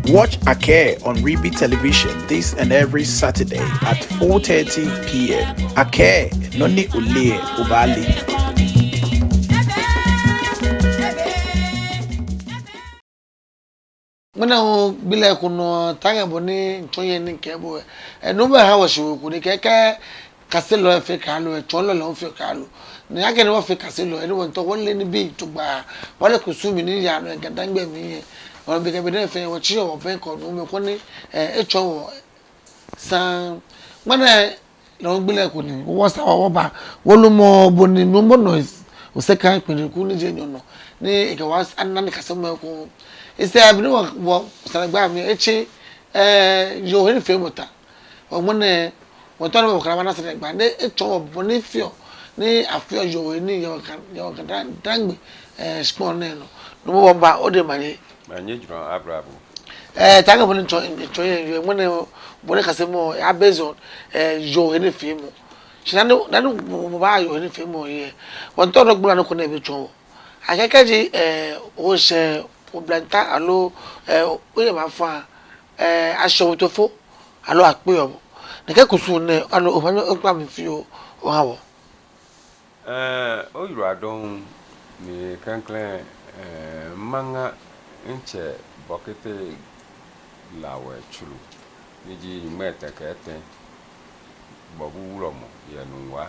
Watch Ake on Reeby television this and every Saturday at 4:30 p.m. Ake Noni Ule Ubali. Mwana bila kuno tanga boni ntonye ni kebo no be ha wo kuni keke kaselo efe kalu cholo lo fe kalu ni ake ni wo fe kaselo eni won to won le ni bi to gba wale kusumi ni ya no gadangbe mi won be ke be fe wo chi wo fe ko no me ko ni echo wo san mwana lo bila kuni wo sa wo ba wo lu mo boni Nuumo noise Osikan Kpeneku ni je nyono ni ke was anani kasemo ko ese abini wo sanagba mi echi yo hen fe mota o mo ne wo to no kra na sanagba ne echo bo ni fio ni afio yo ni yo kan dangbe spon ne no mo ba o de manye jura abrabu tanga bo ni cho yo mo ne bo ne kasemo ya bezon yo hen fe mo shinanu mo ba yo hen fe mo ye wo to no gbura no ko na be cho akekaji o se oblanta alo oye ma fa aso Otofo alo ape obo neke kusu ne alo o pa mi fi o hawo o yuru adon ni kankle manga nche bokete lawe chulu ni ji meta kete bobu ulomo ya nwa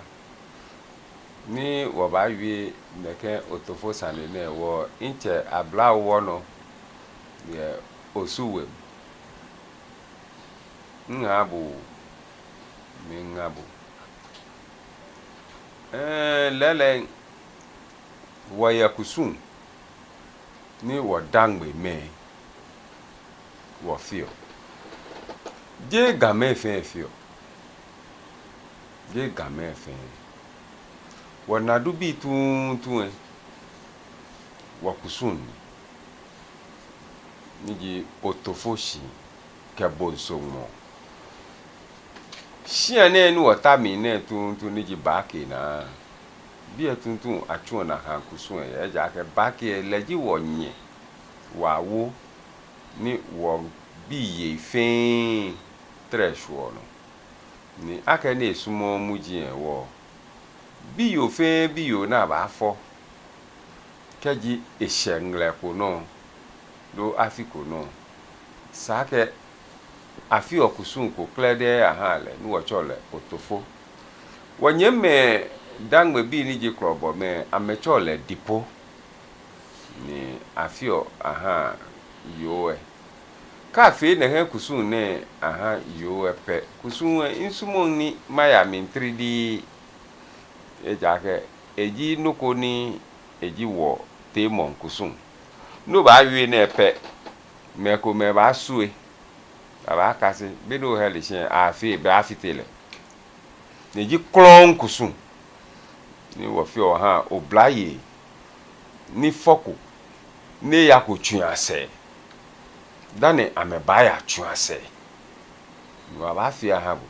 ni waba wi neke Otofo sane ne wo inche abla wono ye osuwe ngabu lele waya kusun ni wo dangbe me wo fio je game fio je game fe wana dubi tun wakusun niji Otofo shi kebonso mo shi ane nu otami ne tun niji baki na bi etun atu na han kusun e ja ke baki leji wonye wawo ni wo bi ye fin tresho no ni aka na esumo muji e wo bi yo fe bi yo na ba fo keji eshengle ko no do afiko no sake afi okusun ko klede ahale nu wo chole Otofo wonye me dangbe bi ni ji krobo me amechole dipo ni afio aha yo ka fe na he kusun ne aha yo pe kusun insumo ni maya min 3D ejake eji nuko ni eji wo temon kusun no ba wi na epe meko me ba sue ba kasi be no heli shen afi be afitele neji klon kusun ni wo fi o ha oblaye ni foko ne yakotun ase dane amebaya tun ase no ba fi aha bu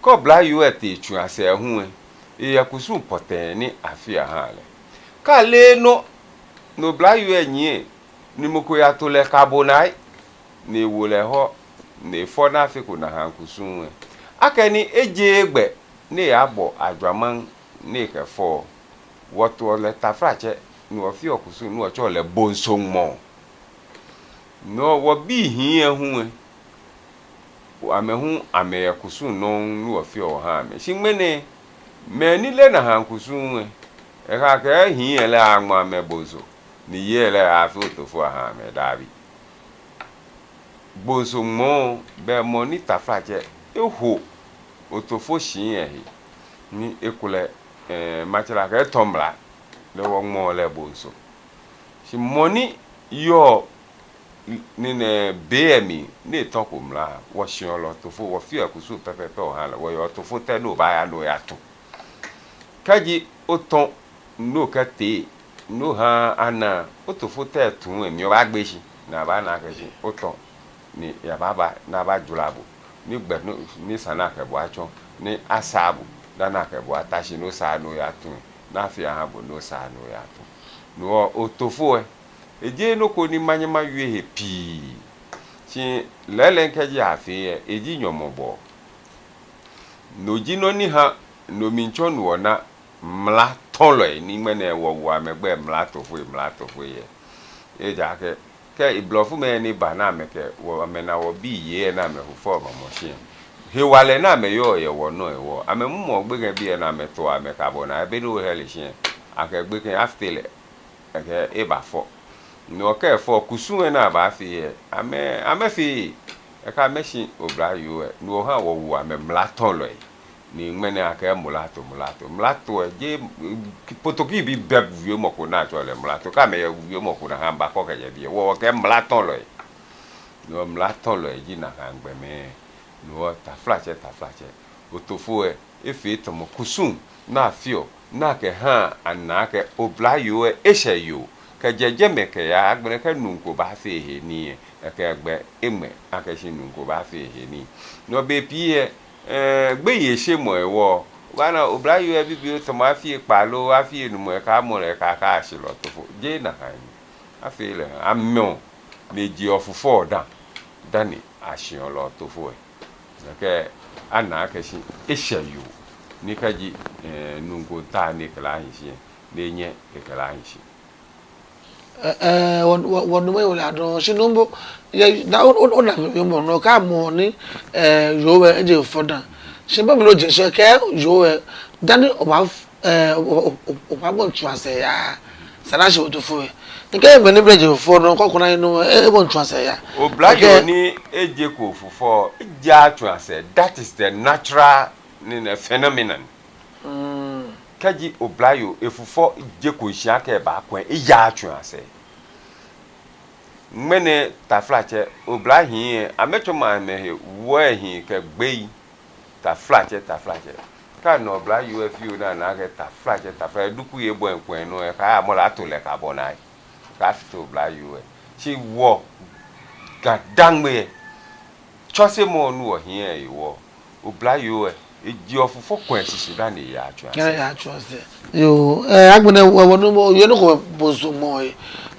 ko blaye ete tun ase hu ya kusun poten ni afia hale ka le no blayu enyi ni moko ya to le carbonai ni wole ho ni fo na afiku na han kusun akani eje egbe ni abo adwaman ni ke fo woto le tafrache ni ofi okusun ni ocho le bonso mo no wo bi hin ehun amehu ame kusun no ni ofi o ha me shimene me ni le na han kusun e ka ke hin ele agma me bozo ni yele afi Otofo ha me dabi bozo mo be mo ni tafraje eho Otofo shin ehi ni ekule machira ke tombla le wo mo le bozo si moni yo ni ne BMI ni toko mla wo shin Otofo wo fi akusu pepe o ha le wo yo Otofo te no ba ya no ya to kaji oton no kate no ha ana Otofo te tun emi o ba gbeshi na ba na keshi oton ni ya baba na ba julabo ni gbe ni sana ke bo acho ni asabu dana ke bo atashi no sa no ya tun na fi ha bo no sa no ya tun no Otofo eje no ko ni manyema wie he pi chi lele nkeji afi eji nyomobo no jino ni ha no mincho no na mla tolo ni mene wo amegbe mla tofu ye eja ke iblofu me ni bana meke wo amena wo bi ye na me fo ba mo shi he wale na me yo ye wo no e wo amemu mo gbege bi na me to ameka bo na be no hele shi aka gbege aftele aka e ba fo no ka fo kusu na ba fi ame fi aka meshi obra yo no ha wo wo amemla tolo ni mene aka mulato je potoki bi beb vie moko na chole mulato ka me vie moko na hamba ko ka je bi wo ke mulato lo no mulato lo ji na hangbe me no ta flache Otofo efe to mo kusun na fio na ke ha anake oblayo ehye yo ka jeje meke ya agbere ka nunko ba fe he ni ka gbe eme aka shi nunko ba fe he ni no be pie gbe ye se mo ewo wana oblayo e bibi to ma fi palo afi enu mo ka mo re ka shi lo Otofo je na kan afi le ammo meji ofufo dani ashion lo Otofo ke ana ka shi ehye yo ni kaji nungo ta ni kala hinshi lenye kala hinshi wonu me wala don sinumbo ye na ona mo no ka mo ni yowe eje fodan sinbo mi lo je so ke yowe dani o ba bon tuase ya sanashi Otofo nke me ni breje fo no kokuna inu e bon tuase ya oblayo ni eje ko fufo ja tuase that is the natural phenomenon kaji oblayo efufo je ko hia ka ba kwan ya tuase mene taflache oblahi ametoma mehe wohi ka gbei taflache ka no oblayo efiu na ka taflache duku ye bo enkwan no ka amola atole ka bonai ka fito oblayo chi wo ga dangbe chose mo nu wo hia e wo oblayo eji ofufo kwan sisi da ne ya atwa yo agbene wonu mo ye no ko bozu mo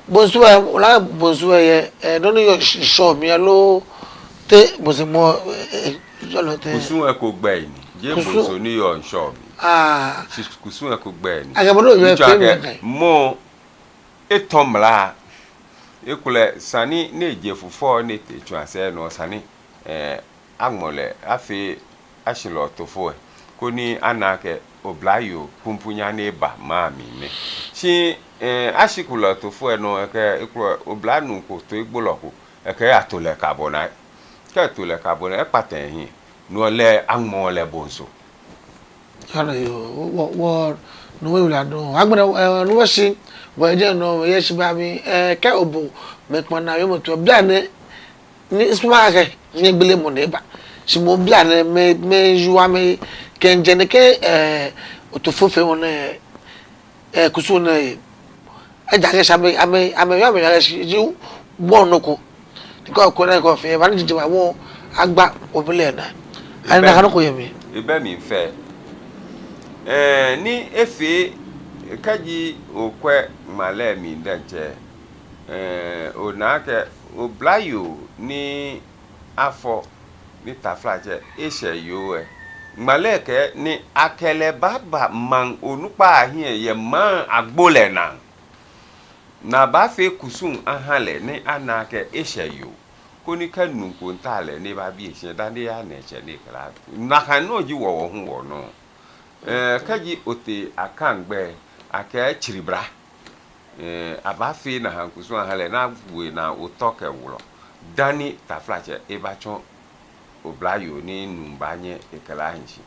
bonsu la bonsu ye don't you show me lo te bozu mo jolo te kusun e ko gba ni je bonsu ni yo show kusun e ko gba ni agabo yo fe mo etomla ekule sani ne je fufo ne te tuase no sani agmole afi ashilo Otofo koni anake oblayo kumpunya ne ba mami me chi ashikulo Otofo no ke ikro oblanu ko to igboloko ke atole carbonai ke atole carbonai e paten hin no le anmo le bonso kana yo wo no we la don agbara no we shi wo je no ye shi ba mi ke obo me pona yo mo to bia ne ni supermarket ni gbele mo ne ba si mo bia ne me juwa me kenjene ke Otofo fe won kusu na e jage sabe ame yo me jage ji bo noko ko na ko fe ba ni jiji wa won agba obele na ani na kan ko yemi ebe mi fe ni efe kaji okwe male mi ndenche onake oblayo ni afọ ni taflache eshe yo maleke ni akele baba man onupa ahie ye man agbole na ba fe kusun ahale ni anake eshe yo koni kanu ko ntale ni ba bi eshe dande ya na eche ni kala na kan no ji wo hu wo no kaji ote akangbe aka chiribra aba fe na hankusun ahale na buwe na otoke wulo dani taflache ebachon oblayo ni numbanye ekala hinshi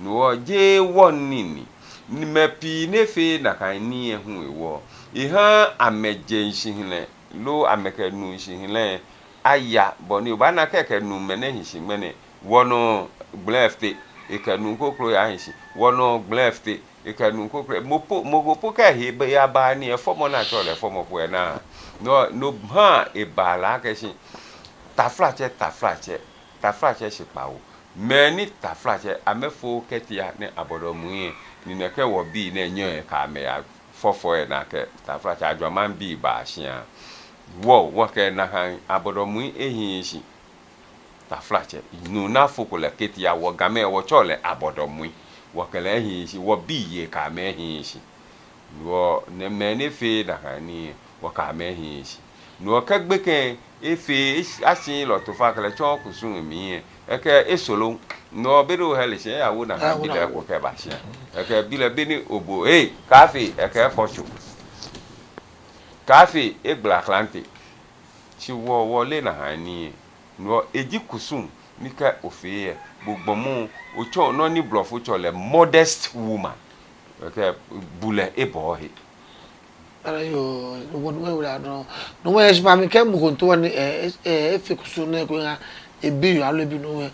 no je wonini ni mepi nefe na kan ni ehu ewo iha ameje nshihile lo ameke nu nshihile aya boni oba na keke nu mene hinshi mene wono glefte ekanu kokro ya hinshi wono glefte ekanu kokro mogopo ka hebe ya ba ni efomo na chole efomo po na no ha ebala keshi taflache shipawo meni taflache amefo ketia ne abodomuye ni neke wo bi ne nyo ka me ya fofo na ke taflache adwaman bi ba hia wo ke na han abodomu ehin shi ta flache nu na fukule keti ya wo game wo chole abodomu wo kele ehin shi wo biye ka me ehin shi wo ne meni fe na hani wo ka me ehin shi no kagbe ke efe asin lo to fa kele cho kusun mi eke esolo no bedo hele she ya wo na ha bi le ko ke ba she eke bi le beni obo kafe eke kochu kafe egbla atlantic chi wo le na hani no eji kusum nika ofeye gbogbo mu ocho no ni blofo cho le modest woman eke bule ebo he ara yo wonu we wura no no we shima mi ke mu konto ni efe kusum na ko nga ebi yo alo ebi no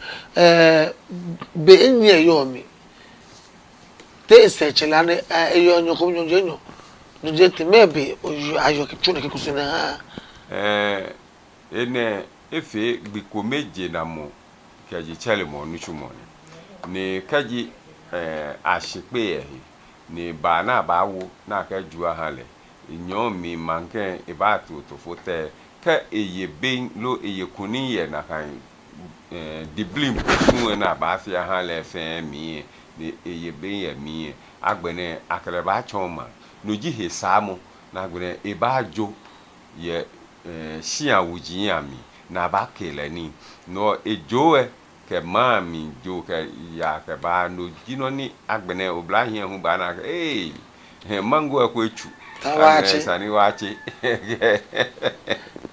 be enyi eyo mi te se chela ne eyo nyo ko nyo nyo no je te mebe oyo ayo ke tuna ke kusum na ene efe gbiko meje na mo kaji chele mo nuchumo ni kaji ashipe ehi ni ba na ba wo na ka ju ahale inyo mi manke e ba tu to fote ka eye ben lo eye kuni ye na kan diblim ku na ba fi ahale fe mi ni eye ben ye mi agbene akere ba choma no ji he samu na agbene e ba jo ye shia wuji ami na ba kele ni no ejoe ke mami jo ke ya ke ba no jino ni agbene oblahie hu ba na mango ko echu tawachi sani wachi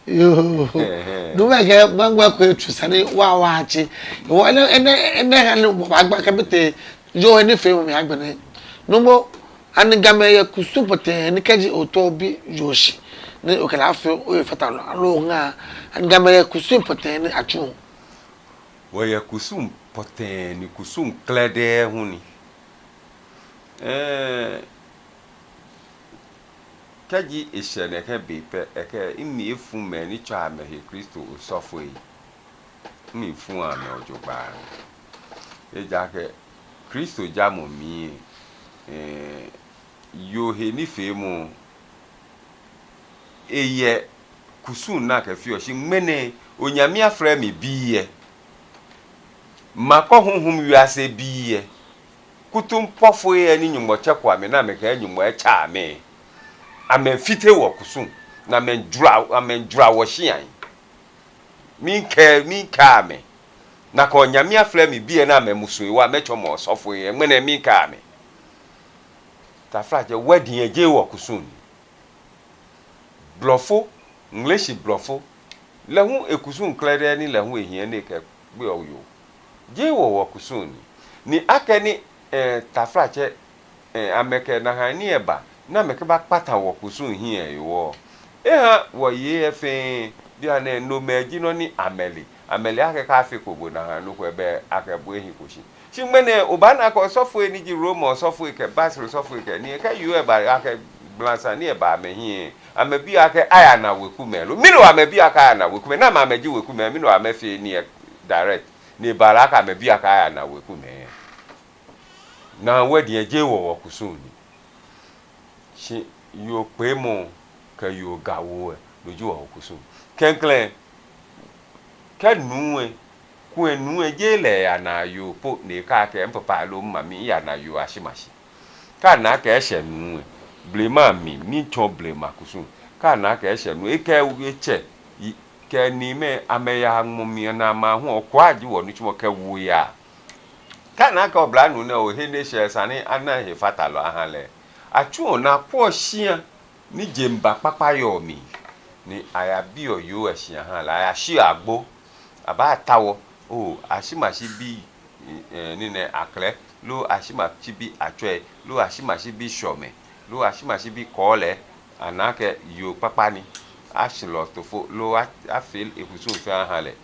yo no we ke mango ko echu sani wachi wo ene hanu agba ke bete yo ene fe mo agbene no mo anigame ye kusupote ni keji otobi yoshi ni okala afi o fata lo nga anigame ye kusupote ni achu wo ye kusum poten ni kusum klede huni kaji ishene ke bepe eke imi efu me ni cha me he Kristo osofo yi mi fu ame ojoba eja ke Kristo jamo mi yo he ni fe mu eye kusun na ka fi o shi mene onyame afra mi biye mako honhom wiase biye kutum pofo ye ni nyumo chekwa me na me ka nyumo e cha me amen fite wo kusun na men dra wo hyian mi ka me na ko onyame afra mi biye na me musu wa me chomo sofo ye mene mi ka me ta fra je wedding eje wo kusun blofo English blofo lehu ekusun klede ni lehu ehia ne ke gbe oyo je wo kusun ni akeni tafrache ameke na hani eba na meke ba pata wo kusun hia yo ha wo ye efe dia na no meji no ni ameli ake ka afi ko bo na hanu ko ebe ake bo ehi ko shi shi mene obana ko sofo ni ji Rome sofo ke basro sofo ke ni ka yu eba ake blansa ni eba mehi amebi ake aya na wekumelo mino amebi aka aya na wekume na ma meji wekume mino amefi ni direct ni baraka amebi aka aya na wekume na wedi eje wo kusun ni shi yo pe mo ka yo gawo loju wo kusun kenkle ka nuwe ku enu eje le ya na yo po ni ka ke mpapa lo mami ya na yo ashimashi ka na ka ehye nuwe blema mi cho blema kusun ka na ka ehye nu eke uche ke ni me ameya mumi na ma hu okwaji wo nu chumo ke wu ya ka na ka obla nu na o he ne she sani anahe fatalo ahale achu na po hia ni jemba papa yo mi ni aya bi oyo ehia ha la aya shi agbo aba tawo ashimashi bi ni ne akle lo ashimashi bi atwe lo ashimashi bi shome lo ashimashi bi kole anake yo papa ni ashilo tofo lo afil ekusun fe ahale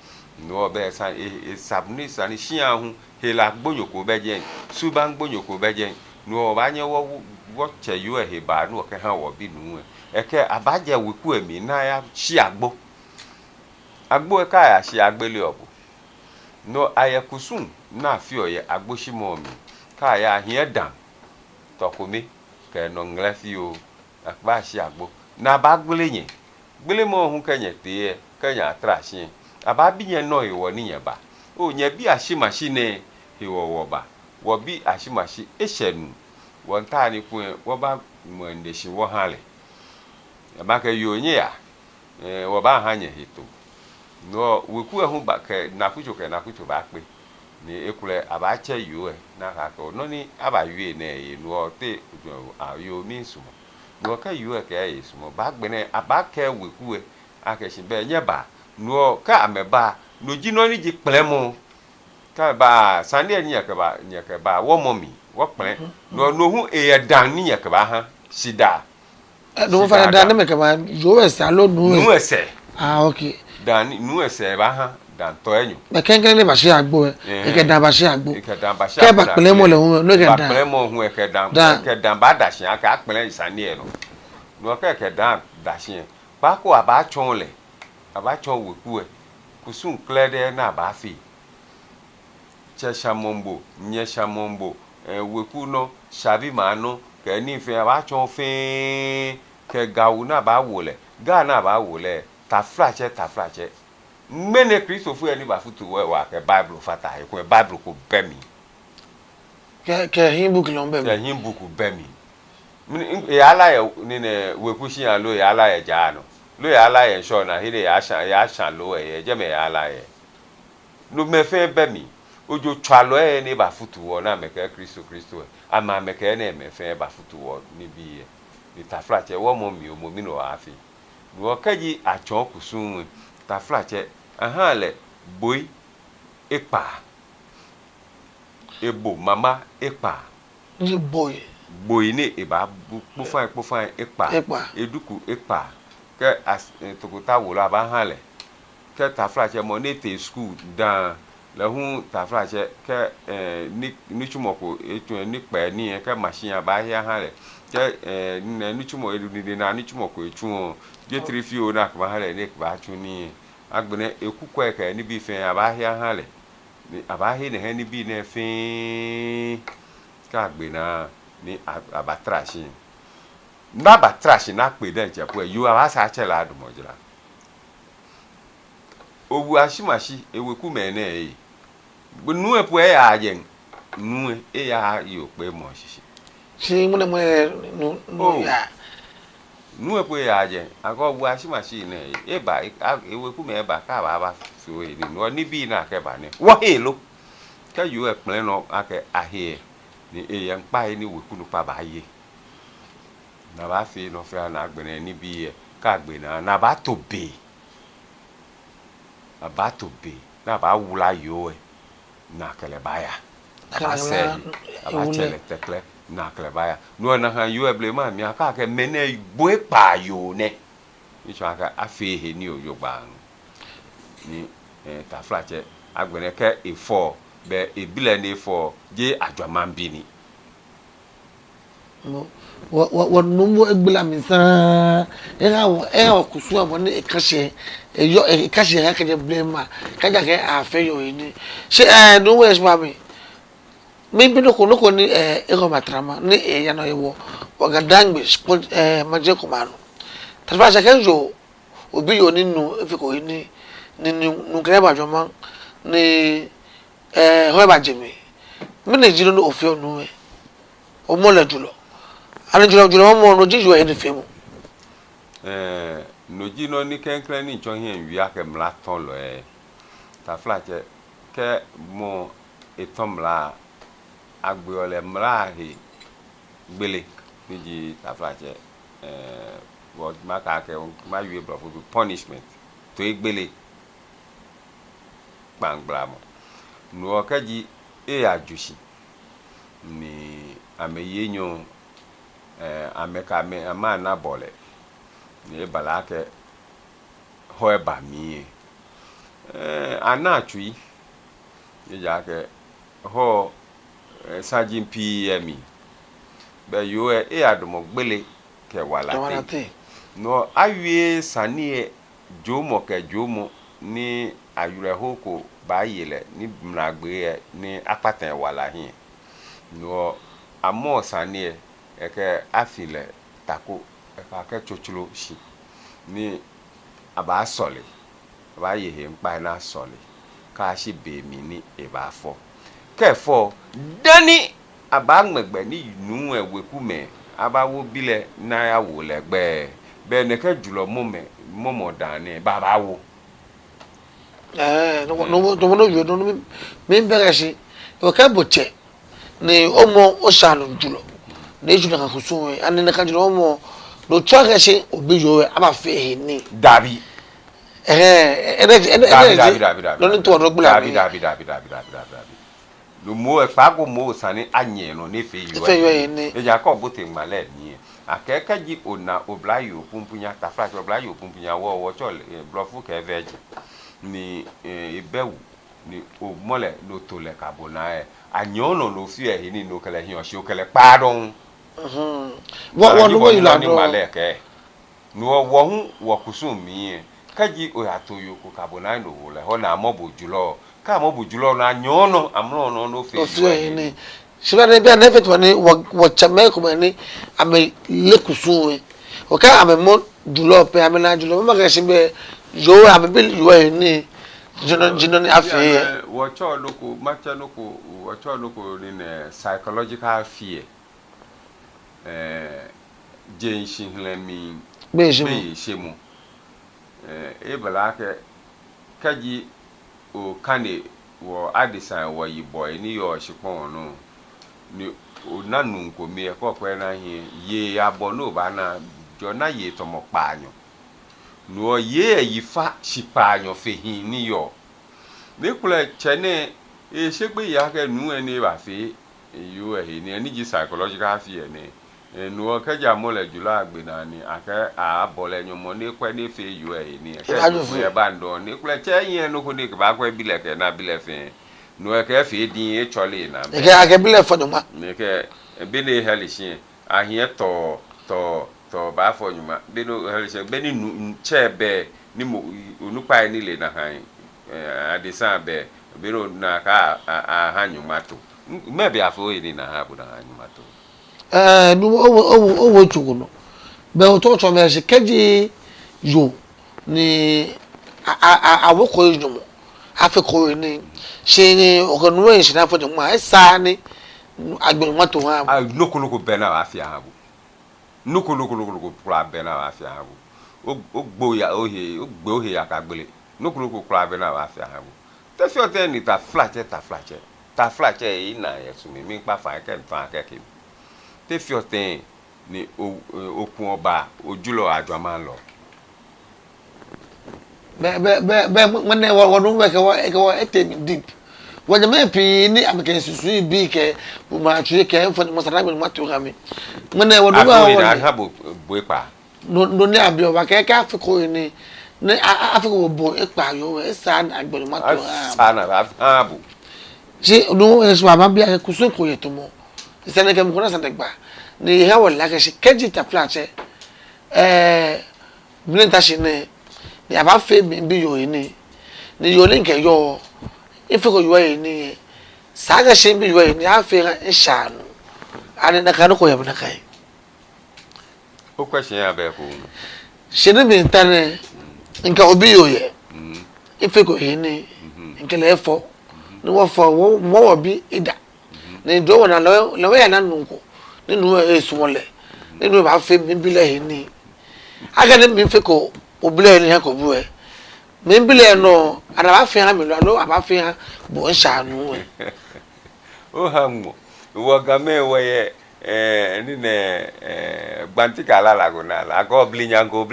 no be san sabni san shia hu hela gbonyoko beje suban gbonyoko beje no ba nye wo che yo he ba no ke ha wo bi nu eke abaje weku emi na ya shi agbo ka ya shi agbele obo no ayekusun na fi oye agboshimo mi ka ya hie dam tokumi ke no nglefi o akba shi agbo na ba gbele yen gbele mo hu kanya te kanya trashi aba bi nye no ewo ni nya ba o nya bi ahyimashi ne ewo wo ba wo bi ahyimashi ehenu won ta ni ku wo ba mo ndeshi wo hale aba ka yo nye ya wo ba ha nye hito no weku ehu ba ke na kucho ba pe ni ekule aba che yo na ka ko no ni aba yue na e no te ayo mi sumo no ka yo ke e sumo ba gbe ne aba ke weku akeshi be nye ba no ka ameba no ji no ni ji plemo ka ba sande ni ke ba wo momi wo ple no hu e dan ni ke ba ha sida no fa dan me ke ba yo esa lo nu ese okay dan nu ese ba ha dan to enyu me kenken le ba se agbo e ke dan ba se agbo ke ba plemo le hu no ke dan ba plemo hu e ke dan ba da shin aka ple sande e no ke dan da shin ba ko aba chon le aba chon weku kusun klede na ba fi che shamombo nye shamombo weku no shabi manu ke ni fe aba chon fe ke gawu na ba wole ga na ba wole ta flache mene Kristo fu eni ba futu we wa ke Bible fata e ko Bible ko bemi ke hin book lo bemi ke hin book bemi e ala ye ni ne weku shi an lo ya ala ye ja no lo ya ala ye sho na hire ya shan lo e je me ya ala ye no me fe bemi ojo twalo e ni ba futu wo na me ke Kristo ama me ke na me fe ba futu wo ni bi ni ta flache wo mo mi no afi no kaji achon kusun ta flache aha le boy epa ebo mama epa ni boy ni eba pofan epa eduku epa ke tokuta wo la ba ha le ke ta flache mo ni te school dan la hu ta flache ke ni chumoko etu ni pa ni ke machine ba ya ha le ke ni chumo edu ni na ni chumoko etu je trifio na ka ha le ni ba chu ni agbene ekuko eke ni bi fe abahia ha le ni abahi ne he ni bi na fe ka agbena ni abatrashi na batrashi na pe den je po yu abasa chela adumojira owu ashimashi eweku me na e nu epo e ya ajen nu e ya yo pe mo shishi si mu mo nu ya nu epo ya ajen ago owu ashimashi na e ba eweku me ba ka ba so e ni ni bi na ke ba ni wo he lo ka yu e plan no ake ahie ni e yan pa ni weku no pa ba ye na ba fi no fe na agbene ni bi ka agbena na ba to be na ba wula yo na kele baya aba se aba chele tekle na kele baya no na ha yo eblema mi aka ke mene boe pa yo ne ni chaka afi he ni oyo gba ni ta flache agbene ke e4 be ebile ni e4 je adwaman bi ni wo Nuumo egbela mi san e kusu abo ni ekase yo ekase ha ke blema ka ja ke afe yo ni se Nuumo esma mi bi no ko ni ego matrama ni ya no ewo oga dangbe sport maje komano tafa sa ke jo obi yo ninu efi ko ni nu kreba joma ni ho ba jemi mi ne jiro no ofi onu o mo le julo ani julo mo no ji yo e femu no ji no ni kenkran ni ncho hien wi ake mla ton lo ta flache ke mo etomla agbe ole mla he gbele ni ji ta flache what maka ke ma wi bro for punishment to egbele bangbla mo no kaji e ajushi ni ameyenyo ameka me ama na bole ni balake ho eba mi anatui ye jake ho sajin pmi be yo adomo gbele ke walate no awie sanie jomo ke jomo ni ayure hoko ba yele ni mragbe ni apatan wala hin no amo sanie eke afile tako eka ke chochulo shi ni aba sole aba ye he mpa na sole ka shi be mi ni eba fo kefo dani aba gbegbe ni nu eweku me aba wo bile na ya wo legbe be ne ka julo mo dani baba wo no yo no me mberashi o ka boche ni omo o shanu julo ne julo ka kusun ani na ka julo omo no twa shi obi yo aba fe ni dabi no ni to ro gbula dabi no mo e pa go mo sani anye no ne fe yo ni e ja ko bote male ni akeka ji ona oblayo pumpunya ta flash oblayo pumpunya wo chole blofu ke veje ni ibewu ni o mole no tole kabona anyono no fi e ni no kele hin o se o kele padon wo no you la ni male ke no wo hu wo kusun mi kaji o ya to yoko kabona no wo le ho na mobo julo ka mobo julo na anyono amno no fi ni shiba de bia na fetu ni wo chame ko ni ame le kusun o ka ame mo julo pe ame na julo ma ka shimbe yo ame bi yo ni jino ni afi wo cho loko macha loko wo cho loko ni psychological fear jenshin lemi be shemu ebalake kaji o kane wo adisan wo yiboy ni yo shipon no ni onanu nko mi e ko pe na hin ye abo no ba na jo na ye tomo paanyo no ye yifa shipaanyo fe hin ni yo me kula chene e segbe ya ke nu eni ba fe yo e ni ani ji psychological fear ni no ka ja mo le jula agbe na ni aka a bole nyomo ni kwa ni fe yo e ni ke e ba ndo ni kula che yen no ko ni ba kwa bi le ke na bi le fe no e ke fe din e chole na e ke ake bi le fo nyoma ni ke be ni helishi ahie to ba fo nyoma be no helishi be ni che be ni mo onupa ni le na han adisa be no na ka ha nyoma to maybe afo ni na ha bu na ha nyoma to no chukuno be o to cho me se keji yo ni awoko yumo afeko ni se ni okonu en se na fo ma esa ni agbe moto ha nukuloko be na afia ha bu nukuloko pra be na afia ha bu ogboya ohe ya ka gbele nukuloko pra be na afia ha bu te fi o te ni ta flache ina yesu mi pa fa ke fa ke ke te fi o te ni okun oba ojulo ajo ma lo be when wo no we ke wo etem deep when the me pi ni am ke susu bi ke bu ma tue ke fo ni mo sara ma to ha mi when wo no wa ha bo pa no ni abi o ba ke afiko ni afiko bo ipa yo e sa agbo ma to ha sa na ha bu si no e so ba bia ku so ko yeto mo se ne ke mo na sa de gba ni he wo la ke se keji ta flache blenta shi ni aba fe bi yo ni yo ni nke yo ifiko yo ni saga shi bi yo ni afi nshanu ani na kan ko ya na kai o question ya be ko shi ni bi tane nke obi yo ye ifiko ni nke le fo ni wo fo wo bi ida ni do wona lo ya na nunko ni nu esumole ni nu ba fe bi le ni aga ni mi fiko obile ni ko bu e me bile no ara ba fi ha mi lo aba fi ha bo nshanu e o ha mo wo ga me wo ye ni ne gbantika la go na la go oblinyanko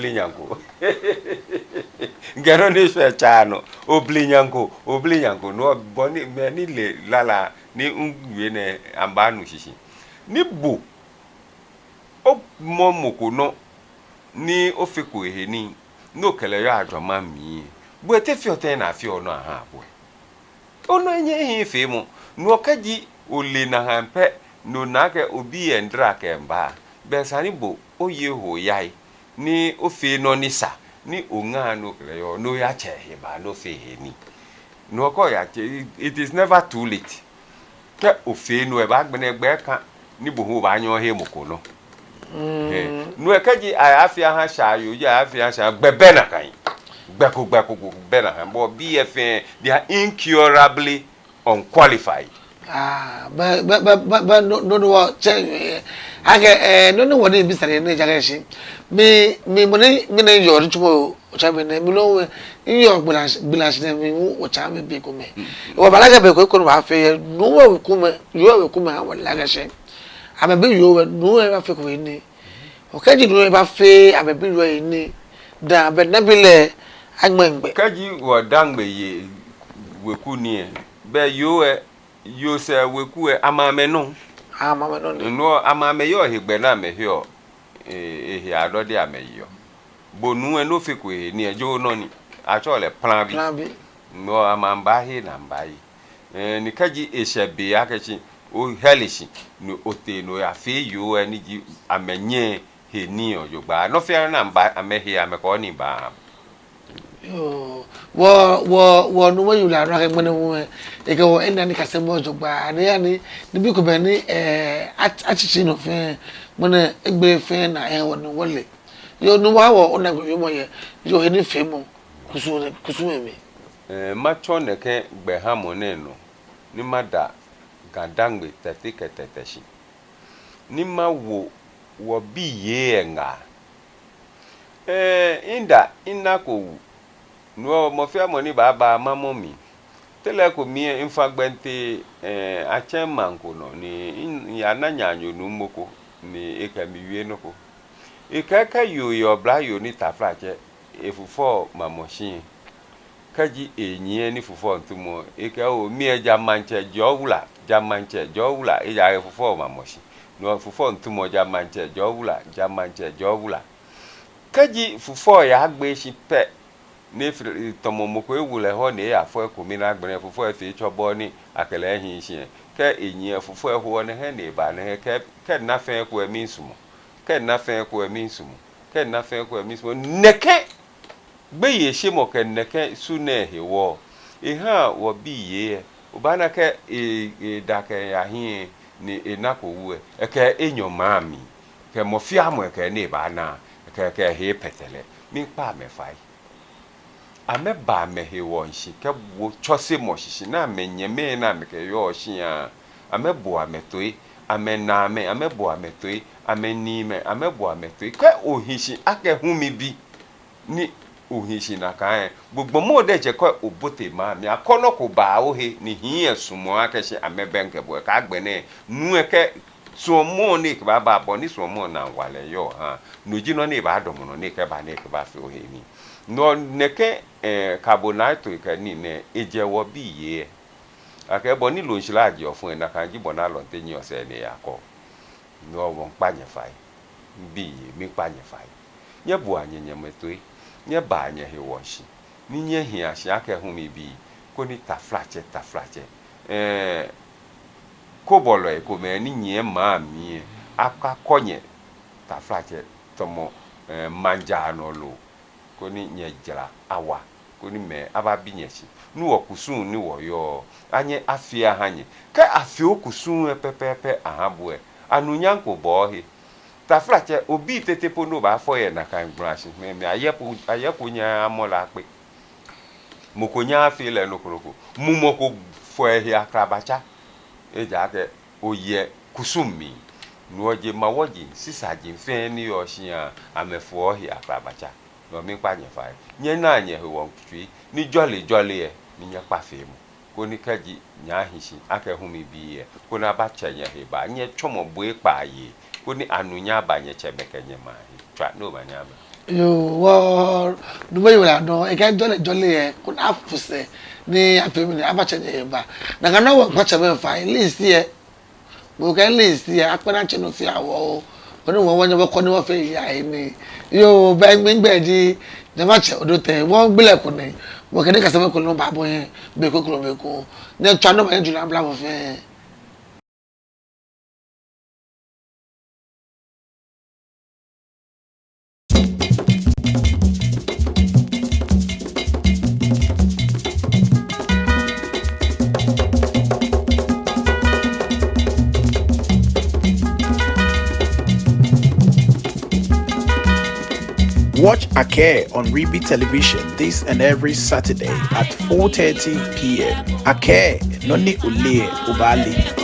ngero ni se chano oblinyanko no boni me ni le lala ni ngwe ne ambanu shishi ni bu o mo moko no ni o fe ko ehe ni no kele yo adwama mi bu ete fi oten na fi ono aha abo ono enye hi fe mu no kaji ole na hampe no na ke obi endra ke mba be sani bo oye ho yai ni o fe no ni sa ni onga no kele yo no ya che he ba no fe he ni no ko ya che it is never too late ke o fe no e ba gbene egbe ka ni bo ho ba nyo he moko no no e kaji afia ha sha yo ya afia sha gbebe na kan Beko bena bo BFN they are incurably unqualified. But no what I no what is Mr. Generation. Me money your tomorrow, Chabin, below in your bilash name, which I may be come. Or Balaga Beko have fair, no one will come, you will come out with Lagash. I'm a big you, no ever fake with me. Okay, you know about fair, I'm a big way in me. Da, but Nabile, I'm going. Kaji were done by ye, we could near. Bear you say we could amameno. No, amameyo, he bename here. He had already a mayor. Bonu and no fique near Joe Noni. Actually, plan B. No, amamba here and by. And the Kaji is a be akachi, oh, hellish, no ote, no affair you and a menye. He near you by no fair number. I may hear a corny bar. Wo no you la ra mo ne e go enda ni kase mo jogba ani ani ni bi ko be ni achichi no fe mo ne egbe fe na wo no wole yo no wa wo na gbe mo ye yo he ni fe mo kusu me Ma cho ne ke gbe ha mo ne no ni mada gadangbe teteshi ni ma wo bi ye nga inda ko no mo fia money baba mamomi tele ko mi infa gbente achen manko no ni ya na nyanyo Nuumo ko ni eka mi wie no ko ikaka yo bla yo ni tafrache efufo mamoshin kaji enyi ni fufo ntumo eka o mi eja manche jowula eja efufo mamoshin no fufo ntumo ja manche jowula kaji fufo ya agbe shi pe ne tomomoko ewule ho ne ya fo ekomi na agbere fufo efe chobo ni akele hin hie ke enyi fufo eho ne he ne ba ne ke na fe ko emi nsumo neke gbe ye shemo ke neke su ne he wo ha wo bi ye obana ke da ke ya hin ni enako wu ke enyo mami ke mo fia mo ke ne ba na ke he petele mi pa me fai ameba mehe wonshi ke wo chose moshishi na menyeme na meke yo shia amebo ametoi amename amebo ametoi amenime amebo ametoi ke ohishi ake humi bi ni ohishi na kan gbogbo mo de je ko obote ma mi akono ko ba ohe ni hin esumo akeshi amebenke bo ka gbene nu eke somo ni ke ba bo ni somo na wale yo ha noji no ni ba domo no ni ke ba fi ohe ni no neke carbonato ka ni ne ejewo bi ye akebo ni lo nsila aje ofun na kan jibo na lo ntenyi ose ni yakọ no won panye fai bi ye mi panye fai nye bu anyenye metoi nye ba anye he woshi ni nye hi ashi ake hu mi bi ko ni taflache ko bolo e ko me ni nye ma mi aka konye taflache tomo manja no lo koni nyejira awa koni me ababinyeshi nu okusun ni woyo anye afia hanye ka afia okusun pepepe ahabue anunyanko bohe tafrache obi tetepo no ba foye na kan brashi me ayepo nya amola pe mokonya afile no koroko mumoko foye akrabacha eja ke oye kusumi nuoje mawoji sisaji fe ni yoshia amefo hi akrabacha no mi pa nye fai nye na nye he won twi ni jolly e ni nya pa fe mu ko ni kaji nya hishi aka hu mi bi e ko na ba cha nye he ba nye chomo bo e pa ye ko ni anunya ba nye chebeke nye ma he twa no ba nya ba yo wo du me yo la no e ka jolly e ko na afuse ni afemi ni abacha nye ba na kana wo kwacha me fai list ye mo ka list ye apana che no fi awo oni won won je ko ni won fe ya ni yo ba ngbe di de ma che odo te won gbele ko ni wo kede ka se ko no ba bo yen be ko ne twa no ba yen jula bla bo fe Watch Ake on Reeby Television this and every Saturday at 4:30 p.m. Ake, Noni Ule Ubali.